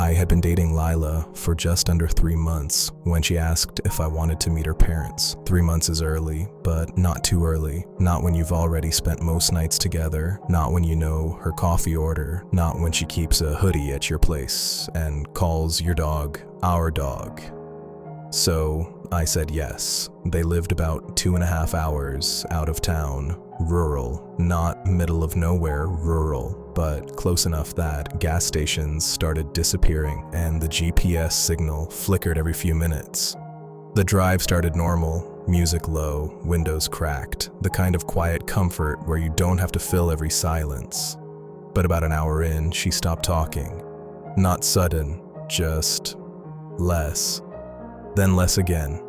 I had been dating Lila for just under 3 months when she asked if I wanted to meet her parents. 3 months is early, but not too early. Not when you've already spent most nights together, not when you know her coffee order, not when she keeps a hoodie at your place and calls your dog our dog. So I said yes. They lived about 2.5 hours out of town, rural, not middle of nowhere rural, but close enough that gas stations started disappearing and the GPS signal flickered every few minutes. The drive started normal, music low, windows cracked, the kind of quiet comfort where you don't have to fill every silence. But about an hour in, she stopped talking. Not sudden, just less. Then less again.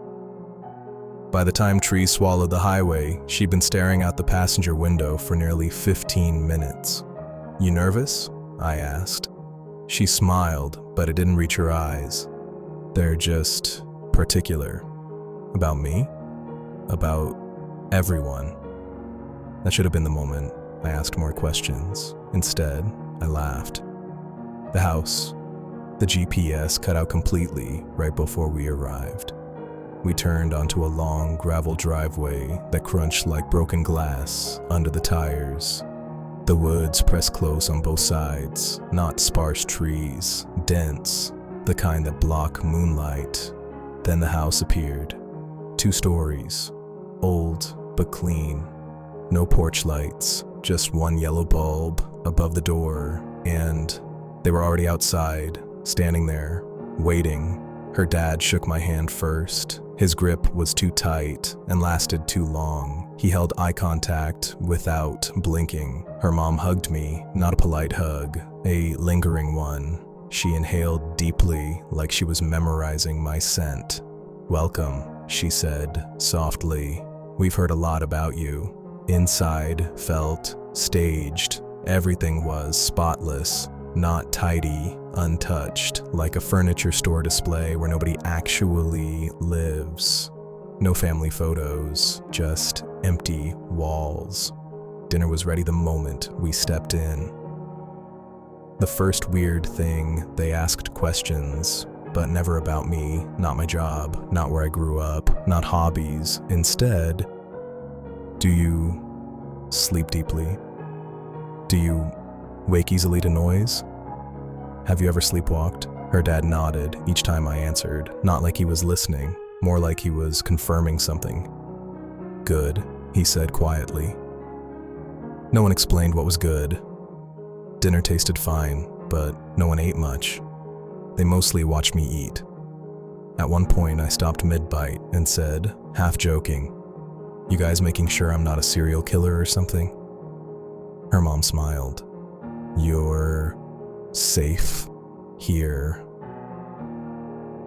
By the time trees swallowed the highway, she'd been staring out the passenger window for nearly 15 minutes. "You nervous?" I asked. She smiled, but it didn't reach her eyes. "They're just particular." "About me?" "About everyone." That should have been the moment I asked more questions. Instead, I laughed. The house, the GPS cut out completely right before we arrived. We turned onto a long gravel driveway that crunched like broken glass under the tires. The woods pressed close on both sides, not sparse trees, dense, the kind that block moonlight. Then the house appeared. 2 stories, old but clean. No porch lights, just one yellow bulb above the door, and they were already outside, standing there, waiting. Her dad shook my hand first. His grip was too tight and lasted too long. He held eye contact without blinking. Her mom hugged me, not a polite hug, a lingering one. She inhaled deeply, like she was memorizing my scent. "Welcome," she said softly. "We've heard a lot about you." Inside felt staged. Everything was spotless, not tidy, untouched, like a furniture store display where nobody actually lives. No family photos, just empty walls. Dinner was ready the moment we stepped in. The first weird thing, they asked questions, but never about me, not my job, not where I grew up, not hobbies. Instead, "Do you sleep deeply? Do you wake easily to noise? Have you ever sleepwalked?" Her dad nodded each time I answered, not like he was listening, more like he was confirming something. "Good," he said quietly. No one explained what was good. Dinner tasted fine, but no one ate much. They mostly watched me eat. At one point, I stopped mid-bite and said, half joking, "You guys making sure I'm not a serial killer or something?" Her mom smiled. "You're safe here."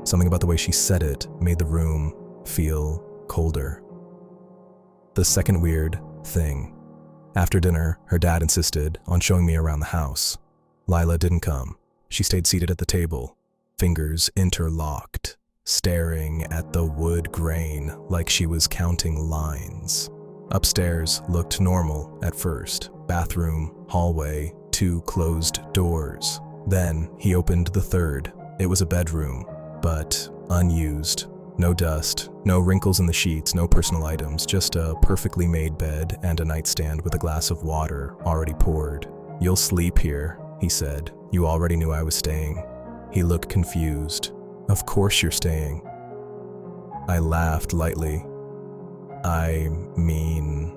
Something about the way she said it made the room feel colder. The second weird thing. After dinner, her dad insisted on showing me around the house. Lila didn't come. She stayed seated at the table, fingers interlocked, staring at the wood grain like she was counting lines. Upstairs looked normal at first. Bathroom, hallway, 2 closed doors. Then he opened the third. It was a bedroom, but unused. No dust, no wrinkles in the sheets, no personal items, just a perfectly made bed and a nightstand with a glass of water already poured. "You'll sleep here," he said. "You already knew I was staying." He looked confused. "Of course you're staying." I laughed lightly. "I mean,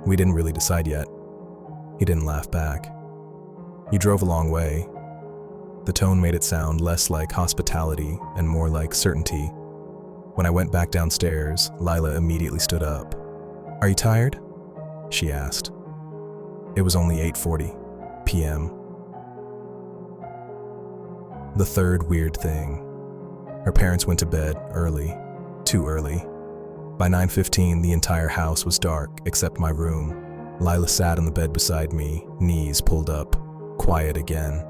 we didn't really decide yet." He didn't laugh back. "You drove a long way." The tone made it sound less like hospitality and more like certainty. When I went back downstairs, Lila immediately stood up. "Are you tired?" she asked. It was only 8:40 p.m. The third weird thing. Her parents went to bed early, too early. By 9:15, the entire house was dark except my room. Lila sat on the bed beside me, knees pulled up, quiet again.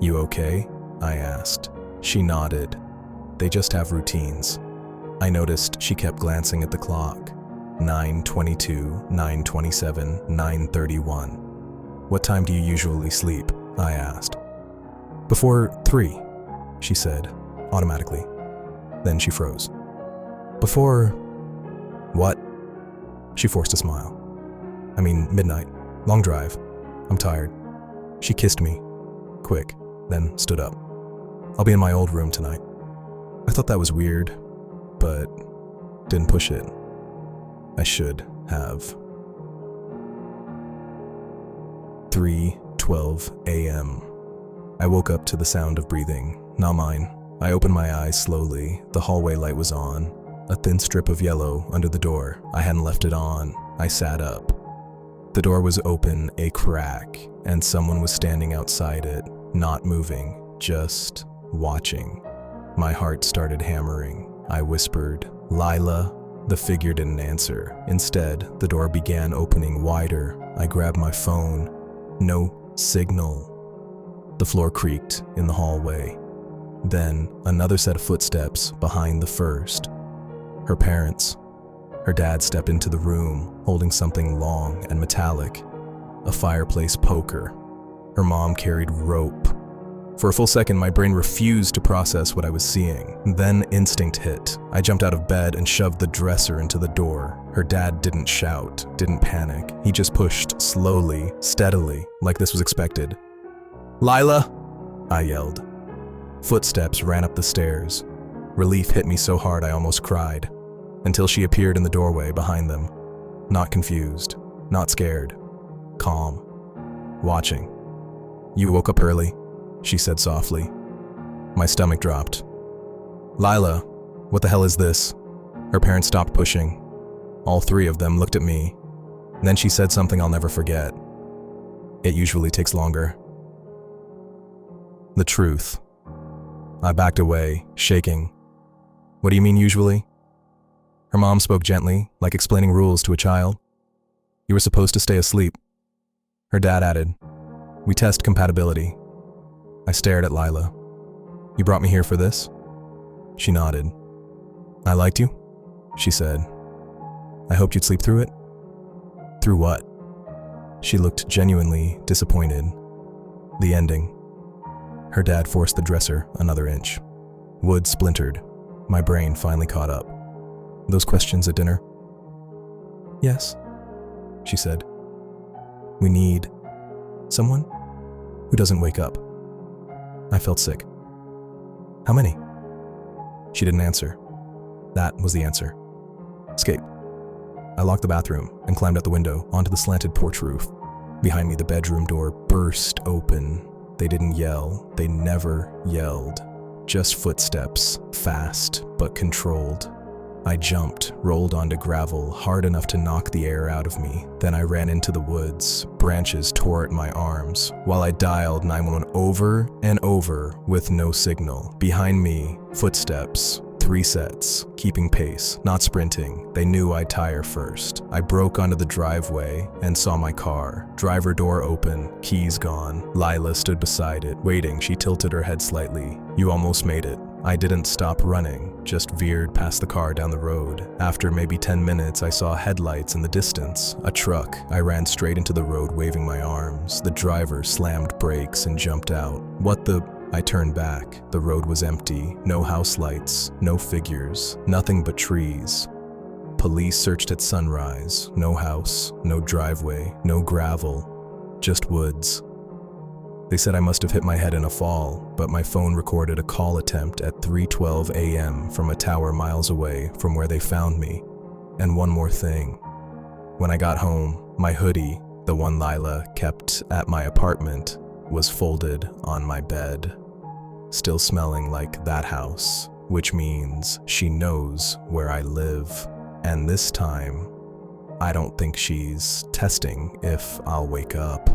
"You okay?" I asked. She nodded. They just have routines. I noticed she kept glancing at the clock. 9:22, 9:27, 9:31. "What time do you usually sleep?" I asked. Before 3, she said, automatically. Then she froze. Before what? She forced a smile. I mean, midnight. Long drive. I'm tired. She kissed me, quick, then stood up. I'll be in my old room tonight. I thought that was weird, but didn't push it. I should have. 3:12 a.m. I woke up to the sound of breathing, not mine. I opened my eyes slowly. The hallway light was on. A thin strip of yellow under the door. I hadn't left it on. I sat up. The door was open a crack, and someone was standing outside it, not moving, just watching. My heart started hammering. I whispered, "Lila." The figure didn't answer. Instead, the door began opening wider. I grabbed my phone. No signal. The floor creaked in the hallway. Then, another set of footsteps behind the first. Her parents. Her dad stepped into the room, holding something long and metallic. A fireplace poker. Her mom carried rope. For a full second, my brain refused to process what I was seeing. Then instinct hit. I jumped out of bed and shoved the dresser into the door. Her dad didn't shout, didn't panic. He just pushed slowly, steadily, like this was expected. "Lila!" I yelled. Footsteps ran up the stairs. Relief hit me so hard I almost cried, until she appeared in the doorway behind them. Not confused, not scared, calm, watching. "You woke up early," she said softly. My stomach dropped. "Lila, what the hell is this?" Her parents stopped pushing. All 3 of them looked at me. Then she said something I'll never forget. "It usually takes longer." The truth. I backed away, shaking. "What do you mean usually?" Her mom spoke gently, like explaining rules to a child. "You were supposed to stay asleep." Her dad added, "We test compatibility." I stared at Lila. "You brought me here for this?" She nodded. "I liked you," she said. "I hoped you'd sleep through it." "Through what?" She looked genuinely disappointed. "The ending." Her dad forced the dresser another inch. Wood splintered. My brain finally caught up. "Those questions at dinner?" "Yes," she said. "We need someone who doesn't wake up." I felt sick. "How many?" She didn't answer. That was the answer. Escape. I locked the bathroom and climbed out the window onto the slanted porch roof. Behind me, the bedroom door burst open. They didn't yell. They never yelled. Just footsteps, fast but controlled. I jumped, rolled onto gravel, hard enough to knock the air out of me. Then I ran into the woods. Branches tore at my arms, while I dialed 911 over and over with no signal. Behind me, footsteps. 3 sets, keeping pace, not sprinting. They knew I'd tire first. I broke onto the driveway and saw my car. Driver door open, keys gone. Lila stood beside it, waiting. She tilted her head slightly. "You almost made it." I didn't stop running, just veered past the car down the road. After maybe 10 minutes, I saw headlights in the distance. A truck. I ran straight into the road, waving my arms. The driver slammed brakes and jumped out. "What the?" I turned back. The road was empty. No house lights, no figures, nothing but trees. Police searched at sunrise. No house, no driveway, no gravel, just woods. They said I must have hit my head in a fall, but my phone recorded a call attempt at 3:12 a.m. from a tower miles away from where they found me. And one more thing. When I got home, my hoodie, the one Lila kept at my apartment, was folded on my bed, still smelling like that house, which means she knows where I live. And this time, I don't think she's testing if I'll wake up.